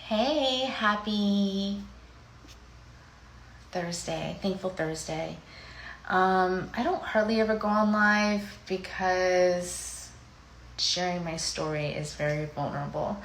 Hey, happy Thursday, thankful Thursday. I don't hardly ever go on live because sharing my story is very vulnerable.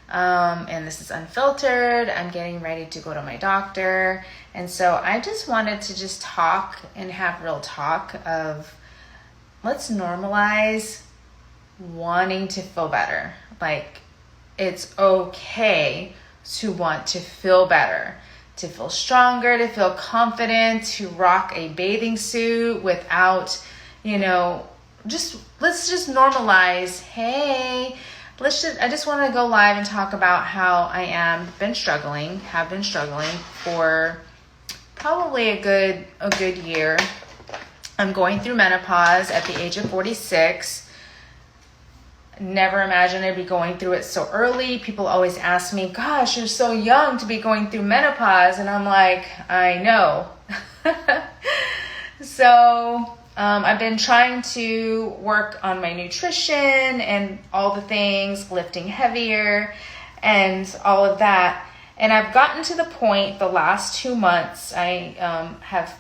And this is unfiltered. I'm getting ready to go to my doctor. And so I just wanted to just talk and have real talk of let's normalize wanting to feel better. Like, it's okay to want to feel better, to feel stronger, to feel confident, to rock a bathing suit without, let's just normalize, hey, I just want to go live and talk about how I have been struggling for probably a good year. I'm going through menopause at the age of 46. Never imagined I'd be going through it so early. People always ask me, gosh, you're so young to be going through menopause. And I'm like, I know. So I've been trying to work on my nutrition and all the things, lifting heavier and all of that. And I've gotten to the point the last 2 months, I have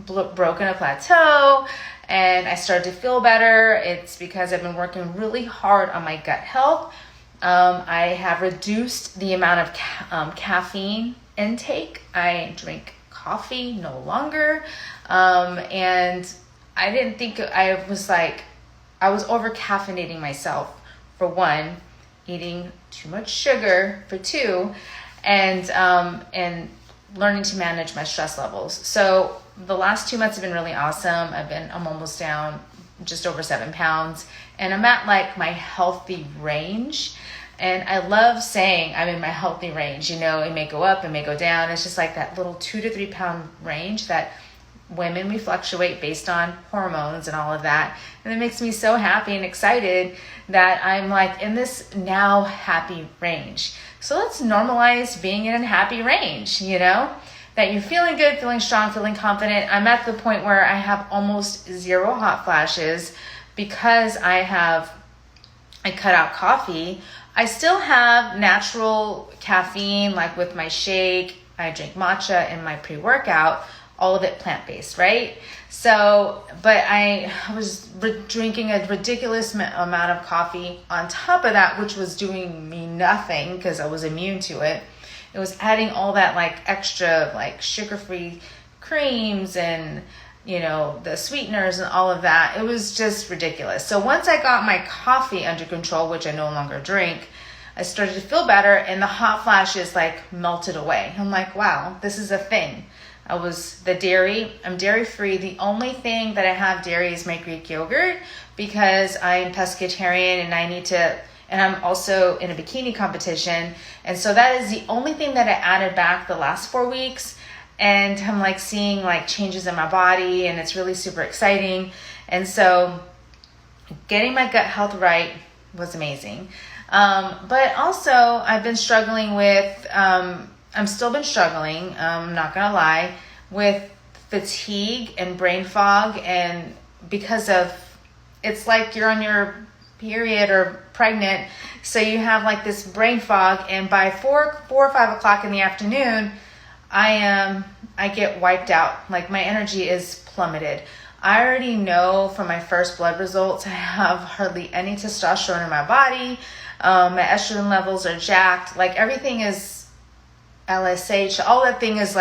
broken a plateau and I started to feel better. It's because I've been working really hard on my gut health. I have reduced the amount of caffeine intake. I drink coffee no longer. And I didn't think I was over caffeinating myself for one, eating too much sugar for two, and learning to manage my stress levels. So the last 2 months have been really awesome. I'm almost down just over 7 pounds, and I'm at like my healthy range. And I love saying I'm in my healthy range. It may go up, it may go down. It's just like that little 2 to 3 pound range that women, we fluctuate based on hormones and all of that. And it makes me so happy and excited that I'm like in this now happy range. So let's normalize being in a happy range, that you're feeling good, feeling strong, feeling confident. I'm at the point where I have almost zero hot flashes because I cut out coffee. I still have natural caffeine, like with my shake. I drink matcha in my pre-workout, all of it plant-based, right? So, but I was drinking a ridiculous amount of coffee on top of that, which was doing me nothing because I was immune to it. It was adding all that extra sugar-free creams and, the sweeteners and all of that. It was just ridiculous. So once I got my coffee under control, which I no longer drink, I started to feel better and the hot flashes melted away. I'm like, wow, this is a thing. I'm dairy-free. The only thing that I have dairy is my Greek yogurt because I'm pescatarian and I'm also in a bikini competition. And so that is the only thing that I added back the last 4 weeks. And I'm seeing changes in my body and it's really super exciting. And so getting my gut health right was amazing. But also I've been struggling with, I'm not gonna lie, with fatigue and brain fog. And because of, it's like you're on your period or pregnant, so you have this brain fog, and by 4 or 5 o'clock in the afternoon, I get wiped out. My energy is plummeted. I already know from my first blood results I have hardly any testosterone in my body. My estrogen levels are jacked. Everything is LSH. All that thing is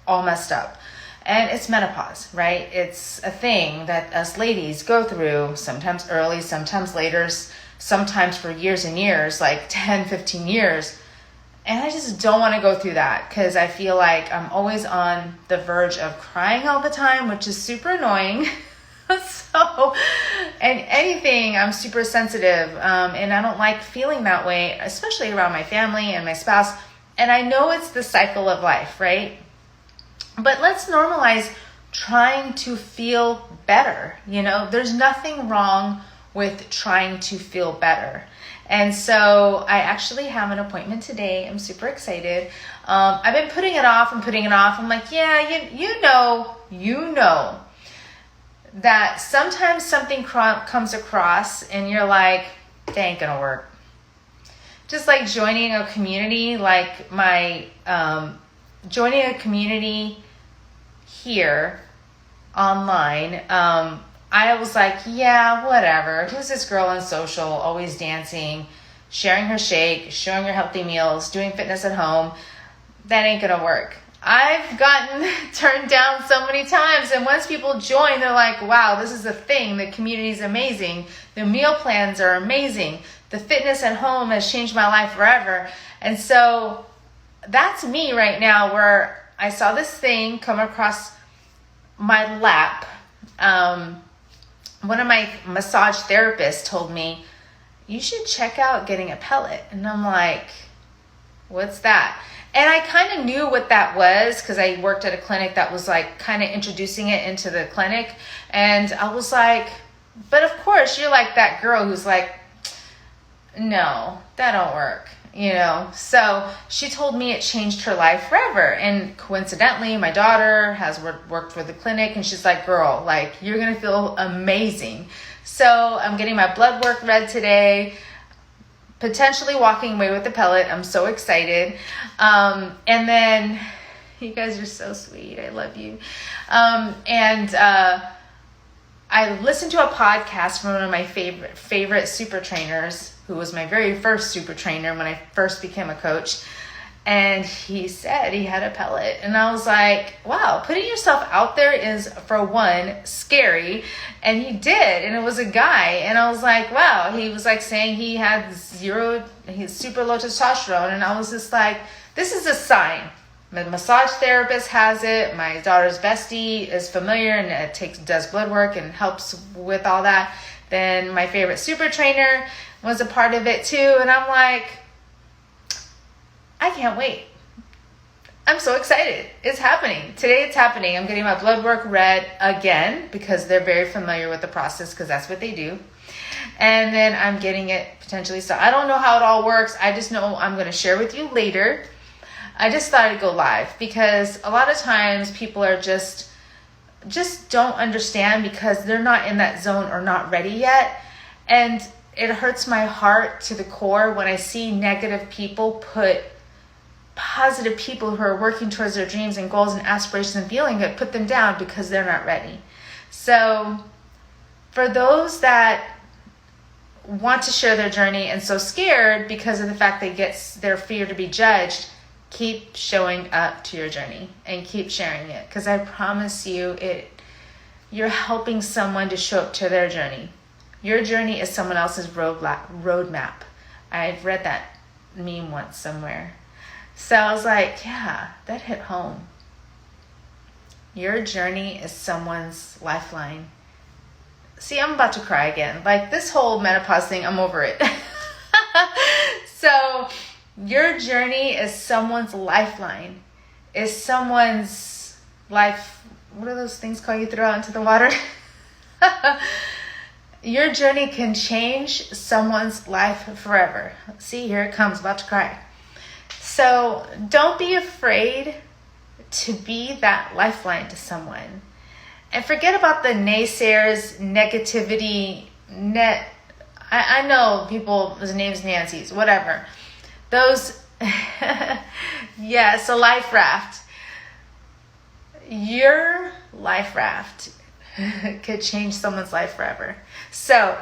all messed up. And it's menopause, right? It's a thing that us ladies go through, sometimes early, sometimes later, sometimes for years and years, 10, 15 years. And I just don't want to go through that because I feel like I'm always on the verge of crying all the time, which is super annoying. And anything, I'm super sensitive. And I don't like feeling that way, especially around my family and my spouse. And I know it's the cycle of life, right? But let's normalize trying to feel better. There's nothing wrong with trying to feel better. And so I actually have an appointment today. I'm super excited. I've been putting it off. I'm like, yeah, you know that sometimes something comes across and you're like, that ain't gonna work. just like joining a community, like my joining a community here online. I was like, yeah, whatever. Who's this girl on social, always dancing, sharing her shake, showing her healthy meals, doing fitness at home? That ain't gonna work. I've gotten turned down so many times, and once people join, they're like, wow, this is a thing. The community is amazing. The meal plans are amazing. The fitness at home has changed my life forever. And so that's me right now, where I saw this thing come across my lap. One of my massage therapists told me, you should check out getting a pellet. And I'm like, what's that? And I kind of knew what that was because I worked at a clinic that was like kind of introducing it into the clinic. And I was like, but of course you're like that girl who's like, no, that don't work, you know? So she told me it changed her life forever. And coincidentally, my daughter has worked for the clinic, and she's like, girl, like, you're going to feel amazing. So I'm getting my blood work read today, potentially walking away with the pellet. I'm so excited. And then you guys are so sweet. I love you. I listened to a podcast from one of my favorite super trainers, who was my very first super trainer when I first became a coach. And he said he had a pellet. And I was like, wow, putting yourself out there is, for one, scary. And he did. And it was a guy. And I was like, wow. He was like saying he's super low testosterone. And I was just like, this is a sign. My massage therapist has it. My daughter's bestie is familiar and does blood work and helps with all that. Then my favorite super trainer was a part of it too. And I'm like, I can't wait. I'm so excited. It's happening. Today it's happening. I'm getting my blood work read again because they're very familiar with the process, because that's what they do. And then I'm getting it potentially. So I don't know how it all works. I just know I'm going to share with you later. I just thought I'd go live because a lot of times people are just don't understand because they're not in that zone or not ready yet. And it hurts my heart to the core when I see negative people put positive people who are working towards their dreams and goals and aspirations and feeling good, put them down because they're not ready. So for those that want to share their journey and so scared because of the fact they get their fear to be judged, keep showing up to your journey and keep sharing it, because I promise you, you're helping someone to show up to their journey. Your journey is someone else's roadmap. I've read that meme once somewhere. So I was like, yeah, that hit home. Your journey is someone's lifeline. See, I'm about to cry again. Like, this whole menopause thing, I'm over it. So your journey is someone's lifeline. Is someone's life. What are those things called you throw out into the water? Your journey can change someone's life forever. See, here it comes, about to cry. So don't be afraid to be that lifeline to someone. And forget about the naysayers, negativity, I know people, his name's Nancy's, whatever. Those, yes, a life raft. Your life raft could change someone's life forever. So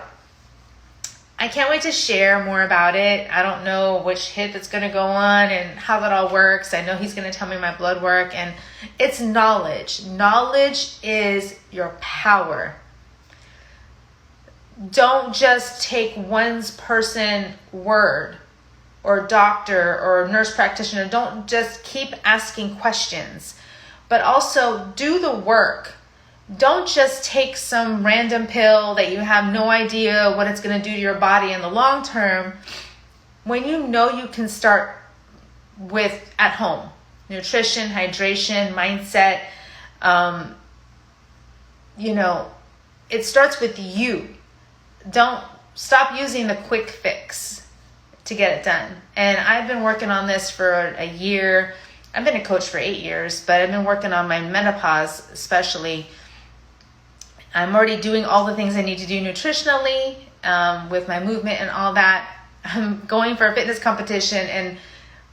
I can't wait to share more about it. I don't know which hip it's going to go on and how that all works. I know he's going to tell me my blood work, and it's knowledge. Knowledge is your power. Don't just take one person's word, or doctor or nurse practitioner. Don't just keep asking questions, but also do the work. Don't just take some random pill that you have no idea what it's going to do to your body in the long term, when you know you can start with at home. Nutrition, hydration, mindset. It starts with you. Don't stop using the quick fix to get it done. And I've been working on this for a year. I've been a coach for 8 years, but I've been working on my menopause especially. I'm already doing all the things I need to do nutritionally, with my movement and all that. I'm going for a fitness competition, and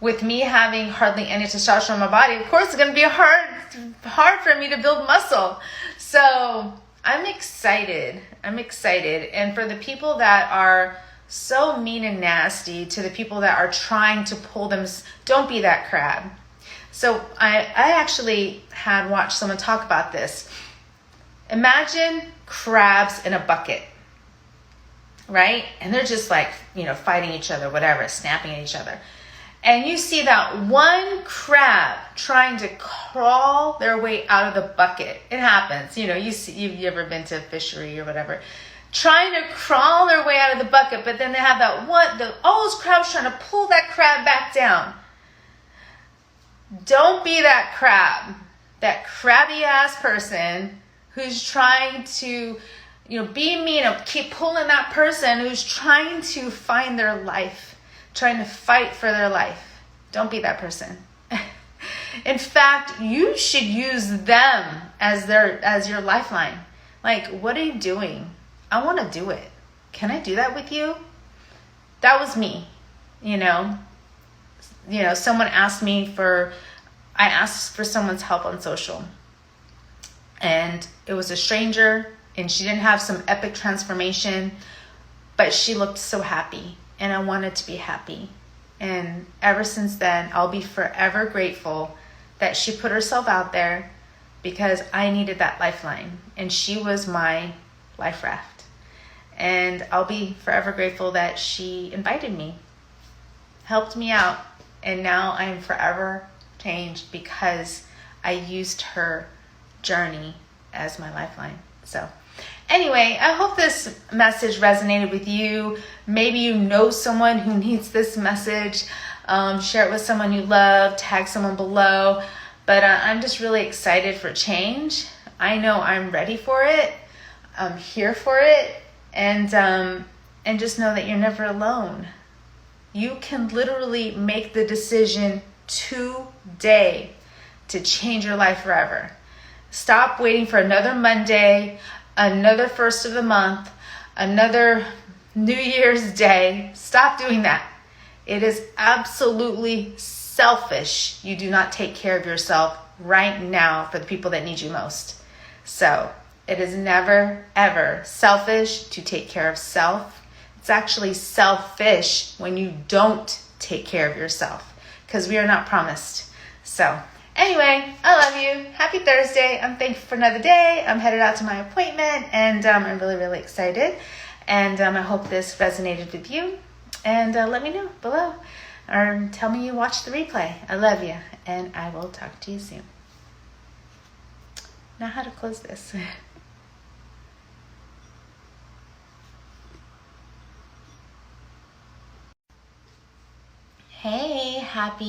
with me having hardly any testosterone in my body, of course it's going to be hard for me to build muscle. So I'm excited. And for the people that are so mean and nasty to the people that are trying to pull them, don't be that crab. So I actually had watched someone talk about this. Imagine crabs in a bucket, right? And they're just like, fighting each other, whatever, snapping at each other. And you see that one crab trying to crawl their way out of the bucket. It happens. You've ever been to a fishery or whatever. Trying to crawl their way out of the bucket, but then they have all those crabs trying to pull that crab back down. Don't be that crab, that crabby ass person who's trying to, be mean and keep pulling that person who's trying to find their life, trying to fight for their life. Don't be that person. In fact, you should use them as your lifeline. Like, what are you doing? I want to do it. Can I do that with you? That was me. Someone asked I asked for someone's help on social. And it was a stranger, and she didn't have some epic transformation, but she looked so happy, and I wanted to be happy. And ever since then, I'll be forever grateful that she put herself out there, because I needed that lifeline, and she was my life raft. And I'll be forever grateful that she invited me, helped me out, and now I am forever changed because I used her journey as my lifeline. So anyway, I hope this message resonated with you. Maybe you know someone who needs this message. Share it with someone you love, tag someone below. But I'm just really excited for change. I know I'm ready for it. I'm here for it. And just know that you're never alone. You can literally make the decision today to change your life forever. Stop waiting for another Monday, another first of the month, another New Year's Day. Stop doing that. It is absolutely selfish. You do not take care of yourself right now for the people that need you most. So it is never, ever selfish to take care of self. It's actually selfish when you don't take care of yourself, because we are not promised. So anyway, I love you. Happy Thursday. I'm thankful for another day. I'm headed out to my appointment, and I'm really, really excited. And I hope this resonated with you. And let me know below, or tell me you watched the replay. I love you, and I will talk to you soon. Now how to close this. Hey, happy